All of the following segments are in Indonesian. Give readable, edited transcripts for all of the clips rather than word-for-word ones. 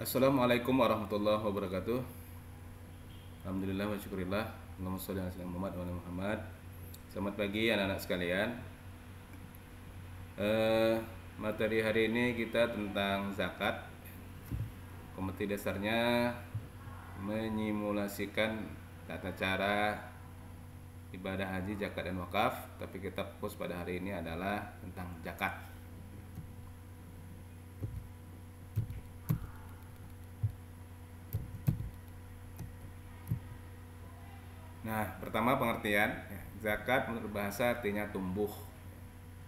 Assalamualaikum warahmatullahi wabarakatuh. Alhamdulillah wa syukurillah. Allahumma sholli ala sayyidina Muhammad wa ala Muhammad. Selamat pagi anak-anak sekalian. Materi hari ini kita tentang zakat. Kompetensi dasarnya menyimulasikan tata cara ibadah haji, zakat dan wakaf. Tapi kita fokus pada hari ini adalah tentang zakat. Nah, pertama pengertian zakat menurut bahasa artinya tumbuh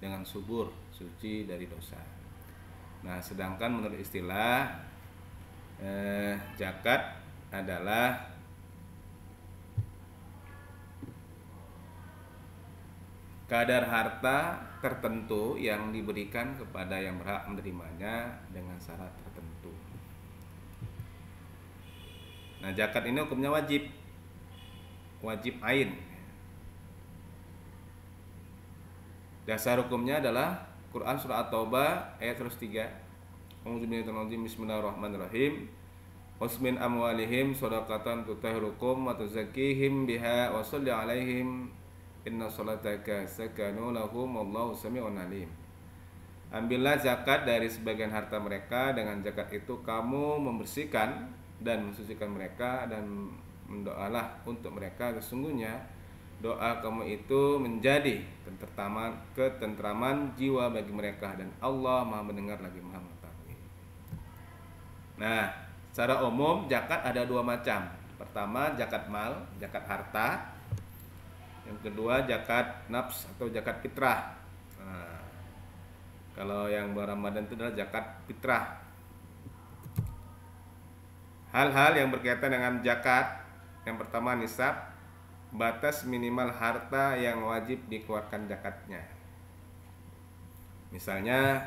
dengan subur, suci dari dosa. Nah, sedangkan menurut istilah zakat adalah kadar harta tertentu yang diberikan kepada yang berhak menerimanya dengan syarat tertentu. Nah, zakat ini hukumnya wajib ain. Dasar hukumnya adalah Quran surah At-Taubah ayat 103. Bismillahirrahmanirrahim. Wasmin amwalihim shadaqatan tutahhirukum wa tuzakkihim biha wa sholli alaihim inna sholataka sakanu lahum wallahu sami'un alim. Ambillah zakat dari sebagian harta mereka, dengan zakat itu kamu membersihkan dan mensucikan mereka, dan mendoalah untuk mereka, sesungguhnya doa kamu itu menjadi ketentraman jiwa bagi mereka, dan Allah Maha mendengar lagi Maha mengetahui. Nah, secara umum zakat ada dua macam. Pertama zakat mal, zakat harta. Yang kedua zakat nafs atau zakat fitrah. Nah, kalau yang bulan Ramadan itu adalah zakat fitrah. Hal-hal yang berkaitan dengan zakat. Yang pertama nisab, batas minimal harta yang wajib dikeluarkan zakatnya. Misalnya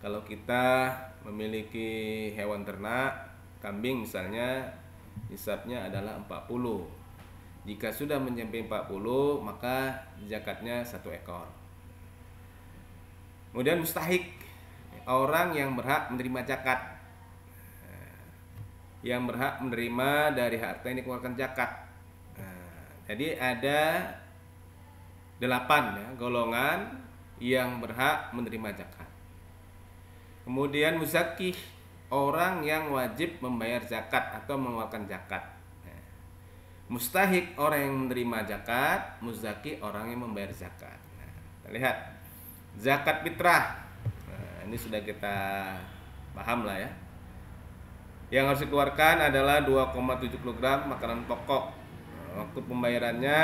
kalau kita memiliki hewan ternak, kambing misalnya, nisabnya adalah 40. Jika sudah mencapai 40, maka zakatnya 1 ekor. Kemudian mustahik, orang yang berhak menerima zakat, yang berhak menerima dari harta yang dikeluarkan zakat. Jadi ada 8 golongan yang berhak menerima zakat. Kemudian muzakih, orang yang wajib membayar zakat atau mengeluarkan zakat. Mustahik, orang yang menerima zakat. Muzaki, orang yang membayar zakat. Kita lihat zakat fitrah. Ini sudah kita paham lah ya. Yang harus dikeluarkan adalah 2,7 kg makanan pokok. Waktu pembayarannya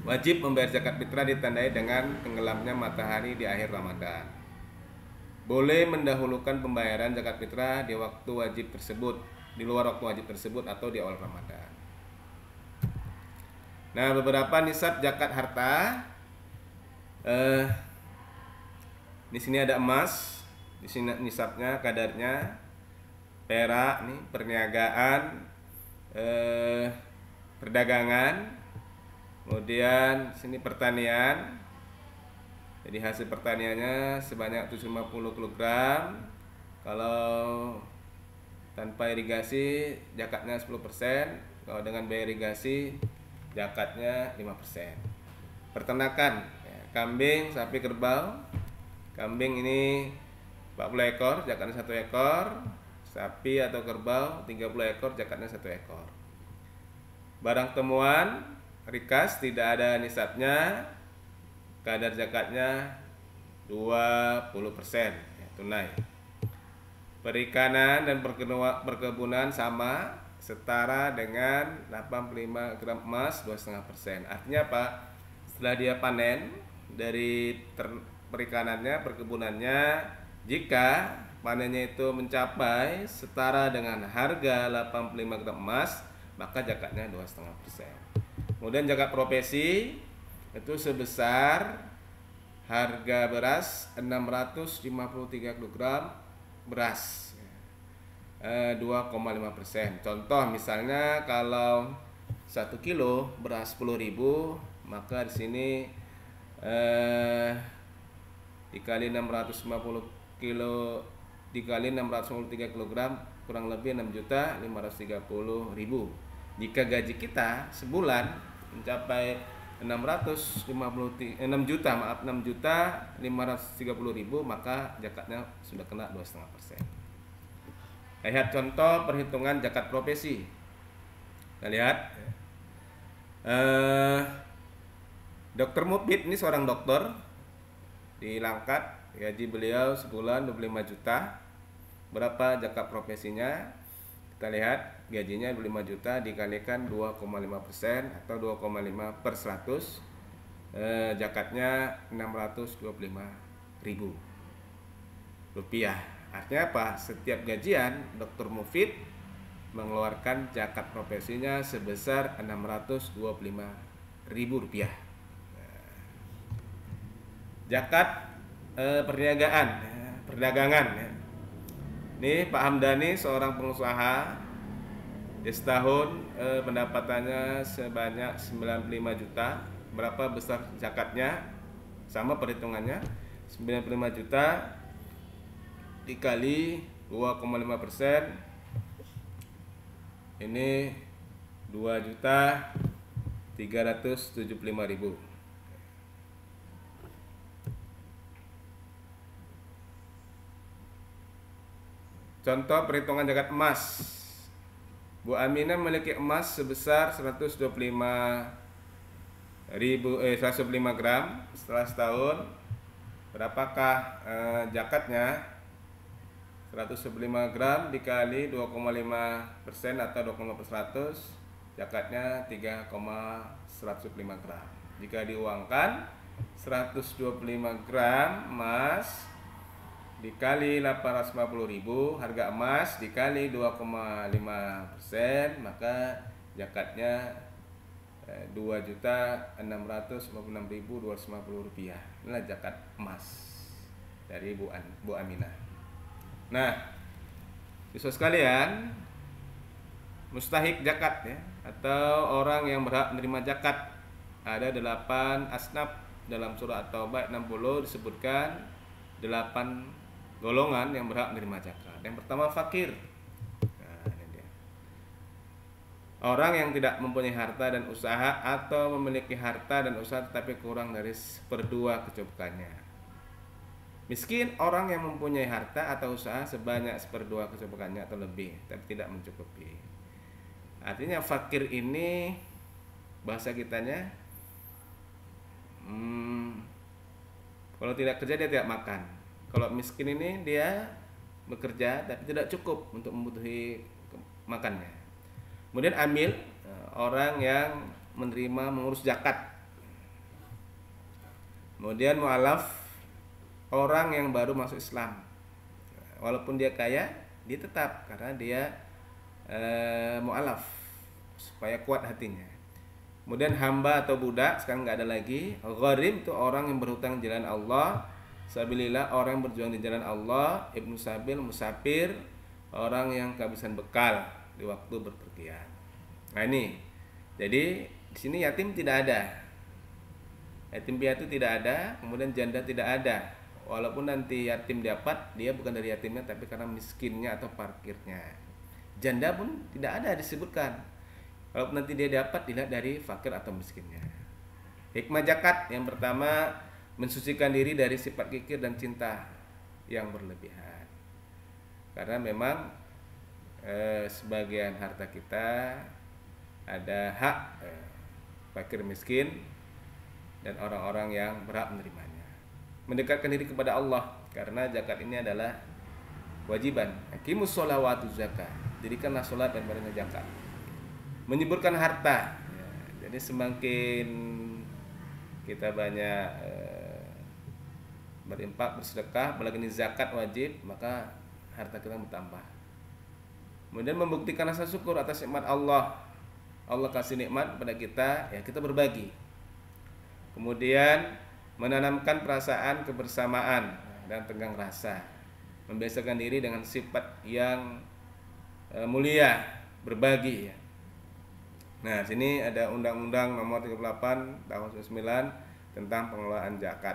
wajib membayar zakat fitrah ditandai dengan tenggelamnya matahari di akhir Ramadan. Boleh mendahulukan pembayaran zakat fitrah di waktu wajib tersebut, di luar waktu wajib tersebut, atau di awal Ramadan. Nah, beberapa nisab zakat harta. Di sini ada emas, di sini nisabnya, kadarnya. Perak nih, perniagaan, perdagangan, kemudian sini pertanian. Jadi hasil pertaniannya sebanyak 750 kg. Kalau tanpa irigasi zakatnya 10%, kalau dengan bayar irigasi zakatnya 5%. Peternakan, kambing, sapi, kerbau. Kambing ini 40 ekor, zakatnya 1 ekor. Sapi atau kerbau 30 ekor, zakatnya 1 ekor. Barang temuan rikas tidak ada nisabnya, kadar zakatnya 20%, tunai. Perikanan dan perkebunan sama, setara dengan 85 gram emas 2,5%. Artinya apa? Setelah dia panen dari perikanannya, perkebunannya, jika panennya itu mencapai setara dengan harga 85 gram emas, maka zakatnya 2,5%. Kemudian zakat profesi itu sebesar harga beras 653 kg beras, 2,5%. Contoh misalnya kalau 1 kilo beras 10.000, maka di sini dikali 650 kilo dikali 653 kg kurang lebih 6.530.000. Jika gaji kita sebulan mencapai 6.530.000, maka zakatnya sudah kena 2,5%. Lihat contoh perhitungan zakat profesi. Kita lihat Dr. Mufid ini seorang dokter di Langkat, gaji beliau sebulan 25 juta. Berapa zakat profesinya? Kita lihat gajinya 25 juta dikalikan 2,5% atau 2,5 per 100, zakatnya 625.000 rupiah. Artinya apa? Setiap gajian Dr. Mufid mengeluarkan zakat profesinya sebesar 625.000 rupiah. Zakat perdagangan. Ini Pak Hamdani seorang pengusaha, di setahun pendapatannya sebanyak 95 juta. Berapa besar zakatnya? Sama perhitungannya, 95 juta dikali 2,5%, ini 2.375.000. Contoh perhitungan zakat emas. Bu Aminah memiliki emas sebesar 125 gram. Setelah setahun, berapakah zakatnya? 125 gram dikali 2,5% atau 2,100, zakatnya 3,105 gram. Jika diuangkan, 125 gram emas dikali 850.000, harga emas dikali 2,5%, maka zakatnya 2.656.250 rupiah. Inilah zakat emas dari Bu Aminah. Nah, siswa sekalian, mustahik zakat ya, atau orang yang berhak menerima zakat, ada 8 asnaf. Dalam surah At-Taubah 60 disebutkan 8 golongan yang berhak menerima zakat. Yang pertama fakir. Nah, ini dia. Orang yang tidak mempunyai harta dan usaha, atau memiliki harta dan usaha tetapi kurang dari 1/2 kecukupannya. Miskin, orang yang mempunyai harta atau usaha sebanyak 1/2 kecukupannya atau lebih, tapi tidak mencukupi. Artinya fakir ini bahasa kitanya, kalau tidak kerja dia tidak makan. Kalau miskin ini dia bekerja tapi tidak cukup untuk memenuhi makannya. Kemudian amil, orang yang menerima mengurus zakat. Kemudian mu'alaf, orang yang baru masuk Islam. Walaupun dia kaya, dia tetap, karena dia mu'alaf, supaya kuat hatinya. Kemudian hamba atau budak, sekarang nggak ada lagi. Gharim itu orang yang berhutang di jalan Allah. Sabilillah, orang yang berjuang di jalan Allah. Ibnu Sabil, musafir, orang yang kehabisan bekal di waktu berpergian. Nah ini, jadi di sini yatim tidak ada, yatim piatu tidak ada, kemudian janda tidak ada. Walaupun nanti yatim dapat, dia bukan dari yatimnya, tapi karena miskinnya atau parkirnya. Janda pun tidak ada disebutkan. Walaupun nanti dia dapat, dilihat dari fakir atau miskinnya. Hikmah zakat yang pertama, mensucikan diri dari sifat kikir dan cinta yang berlebihan. Karena memang sebagian harta kita ada hak fakir miskin dan orang-orang yang berhak menerimanya. Mendekatkan diri kepada Allah, karena zakat ini adalah wajiban. Aqimus sholawatu zakat, dirikanlah sholat dan bayarnya zakat. Menyuburkan harta, jadi semakin kita banyak berinfak, bersedekah, apalagi ini zakat wajib, maka harta kita bertambah. Kemudian membuktikan rasa syukur atas nikmat Allah. Allah kasih nikmat kepada kita, ya kita berbagi. Kemudian menanamkan perasaan kebersamaan dan tegang rasa, membiasakan diri dengan sifat yang mulia, berbagi ya. Nah, sini ada Undang-Undang Nomor 38 Tahun 1999 tentang pengelolaan zakat.